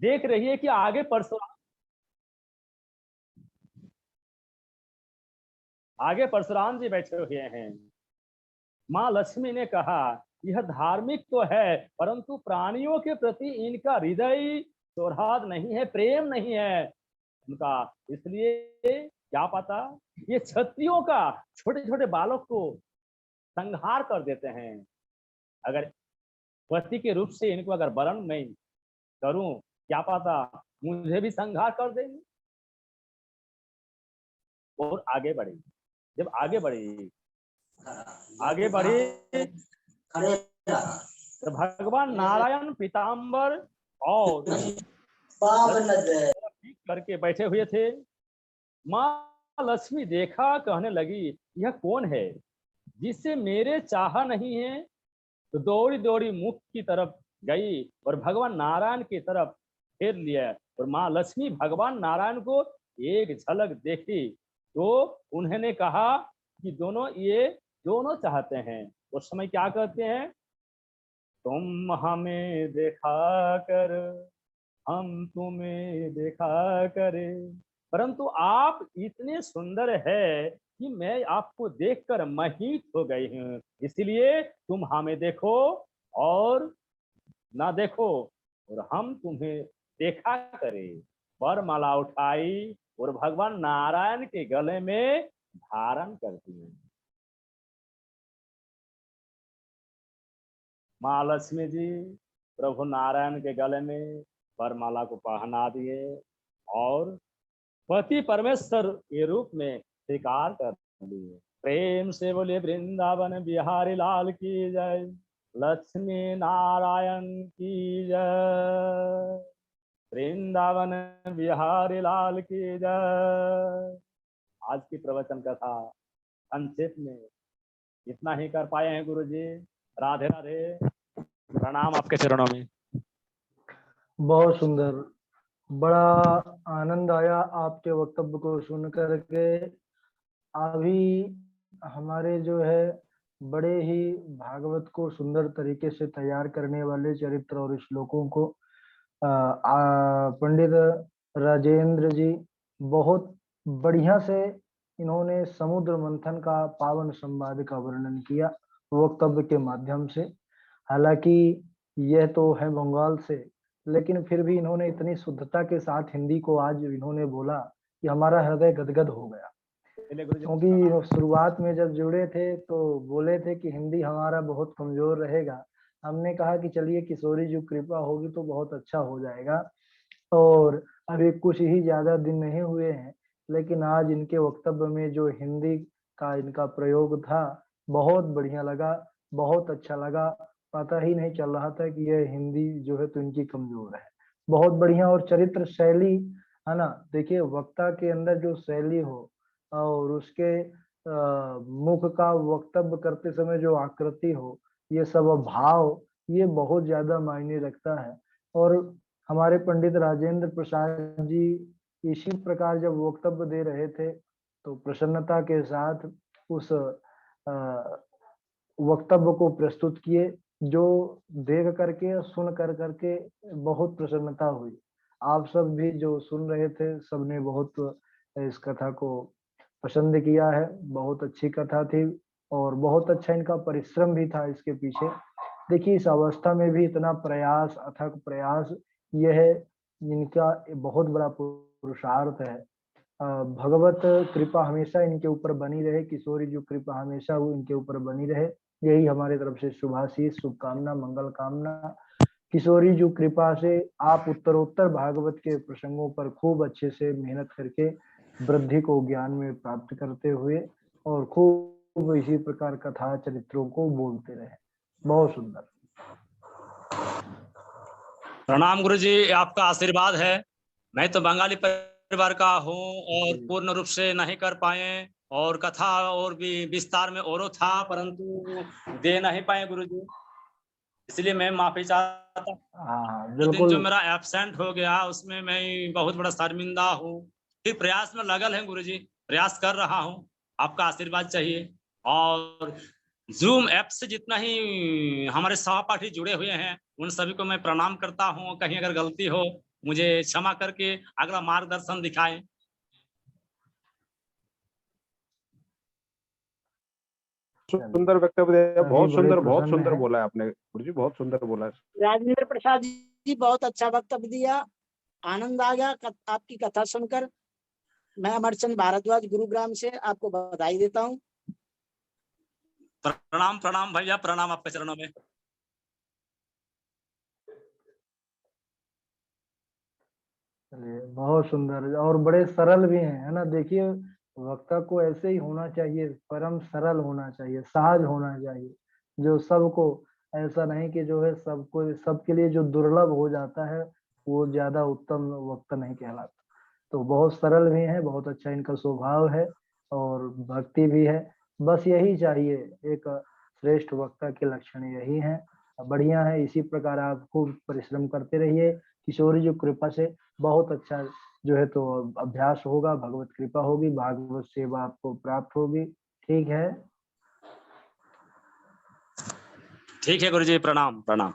देख रही है कि आगे परशुराम जी बैठे हुए हैं। माँ लक्ष्मी ने कहा, यह धार्मिक तो है, परंतु प्राणियों के प्रति इनका हृदय सौहार्द नहीं है, प्रेम नहीं है उनका। इसलिए क्या पता ये क्षत्रियों का छोटे छोटे बालक को संहार कर देते हैं। अगर पति के रूप से इनको अगर वर्ण नहीं करूं, क्या पता मुझे भी संहार कर देंगे। और आगे बढ़ी। जब आगे बढ़ी तो भगवान नारायण पीताम्बर और करके बैठे हुए थे। माँ लक्ष्मी देखा, कहने लगी, यह कौन है जिससे मेरे चाह नहीं है। तो दौड़ी दौड़ी मुख की तरफ गई और भगवान नारायण की तरफ फेर लिया। और माँ लक्ष्मी भगवान नारायण को एक झलक देखी तो उन्होंने कहा कि ये दोनों चाहते हैं। उस समय क्या कहते हैं, तुम हमें देखा कर, हम तुम्हें देखा करे, परंतु आप इतने सुंदर है कि मैं आपको देखकर मोहित हो गई हूँ। इसलिए तुम हमें देखो और ना देखो और हम तुम्हें देखा करें। वरमाला उठाई और भगवान नारायण के गले में धारण कर दिए। माँ लक्ष्मी जी प्रभु नारायण के गले में वरमाला को पहना दिए और पति परमेश्वर के रूप में स्वीकार कर लिए। प्रेम से बोले वृंदावन बिहारी लाल की जय, लक्ष्मी नारायण की जय, वृंदावन बिहारी लाल की जय। आज की प्रवचन कथा संक्षेप में इतना ही कर पाए हैं गुरु जी। राधे राधे, प्रणाम आपके चरणों में। बहुत सुंदर, बड़ा आनंद आया आपके वक्तव्य को सुन करके। अभी हमारे जो है बड़े ही भागवत को सुंदर तरीके से तैयार करने वाले चरित्र और श्लोकों को पंडित राजेंद्र जी बहुत बढ़िया से इन्होंने समुद्र मंथन का पावन संवाद का वर्णन किया वक्तव्य के माध्यम से। हालांकि यह तो है बंगाल से, लेकिन फिर भी इन्होंने इतनी शुद्धता के साथ हिंदी को आज इन्होंने बोला कि हमारा हृदय गदगद हो गया। क्योंकि शुरुआत में जब जुड़े थे तो बोले थे कि हिंदी हमारा बहुत कमजोर रहेगा। हमने कहा कि चलिए किशोरी जी कृपा होगी तो बहुत अच्छा हो जाएगा। और अभी कुछ ही ज्यादा दिन नहीं हुए हैं, लेकिन आज इनके वक्तव्य में जो हिंदी का इनका प्रयोग था बहुत बढ़िया लगा, बहुत अच्छा लगा। पता ही नहीं चल रहा था कि यह हिंदी जो है तो इनकी कमजोर है। बहुत बढ़िया। और चरित्र शैली है ना, देखिए वक्ता के अंदर जो शैली हो और उसके मुख का वक्तव्य करते समय जो आकृति हो, ये सब भाव, ये बहुत ज्यादा मायने रखता है। और हमारे पंडित राजेंद्र प्रसाद जी इसी प्रकार जब वक्तव्य दे रहे थे तो प्रसन्नता के साथ उस वक्तव्य को प्रस्तुत किए, जो देख करके सुन करके बहुत प्रसन्नता हुई। आप सब भी जो सुन रहे थे सबने बहुत इस कथा को पसंद किया है। बहुत अच्छी कथा थी और बहुत अच्छा इनका परिश्रम भी था इसके पीछे। देखिए इस अवस्था में भी इतना प्रयास, अथक प्रयास, यह इनका बहुत बड़ा पुरुषार्थ है। भगवत कृपा हमेशा इनके ऊपर बनी रहे, किशोरी जी कृपा हमेशा वो इनके ऊपर बनी रहे, यही हमारे तरफ से शुभाशीष, शुभकामना, मंगल कामना। किशोरी जी कृपा से आप उत्तरोत्तर भागवत के प्रसंगों पर खूब अच्छे से मेहनत करके वृद्धि को ज्ञान में प्राप्त करते हुए और खूब इसी प्रकार कथा चरित्रों को बोलते रहे। बहुत सुंदर। प्रणाम गुरु जी, आपका आशीर्वाद है। मैं तो बंगाली परिवार का हूँ और पूर्ण रूप से नहीं कर पाए और कथा और भी विस्तार में औरों था, परंतु दे नहीं पाए गुरु जी, इसलिए मैं माफी चाहता हूँ। दिन जो मेरा एब्सेंट हो गया उसमें मैं बहुत बड़ा शर्मिंदा हूँ। फिर प्रयास में लगल है गुरु जी, प्रयास कर रहा हूँ, आपका आशीर्वाद चाहिए। और जूम ऐप से जितना ही हमारे सहपाठी जुड़े हुए हैं उन सभी को मैं प्रणाम करता हूँ। कहीं अगर गलती हो मुझे क्षमा करके अगला मार्गदर्शन दिखाएं। सुंदर वक्तव्य दिया, बहुत बड़े सुंदर प्रसन्न हैं। बोला है आपने गुरु जी, बहुत सुंदर बोला है। राजेंद्र प्रसाद जी बहुत अच्छा वक्तव्य दिया, आनंद आ गया आपकी कथा सुनकर। मैं अमरचंद भारद्वाज गुरुग्राम से आपको बधाई देता हूँ। प्रणाम प्रणाम भैया, प्रणाम आपके चरणों में। चलिए, बहुत सुंदर और बड़े सरल भी हैं, है ना। देखिए, वक्ता को ऐसे ही होना चाहिए, परम सरल होना चाहिए, सहज होना चाहिए, जो सबको, ऐसा नहीं कि जो है सबको, सबके लिए जो दुर्लभ हो जाता है वो ज्यादा उत्तम वक्ता नहीं कहलाता। तो बहुत सरल भी हैं, बहुत अच्छा इनका स्वभाव है और भक्ति भी है। बस यही चाहिए, एक श्रेष्ठ वक्ता के लक्षण यही हैं। बढ़िया है, इसी प्रकार आप खूब परिश्रम करते रहिए। किशोरी जी कृपा से बहुत अच्छा जो है तो अभ्यास होगा, भगवत कृपा होगी, भागवत सेवा आपको प्राप्त होगी। ठीक है ठीक है गुरुजी, प्रणाम प्रणाम।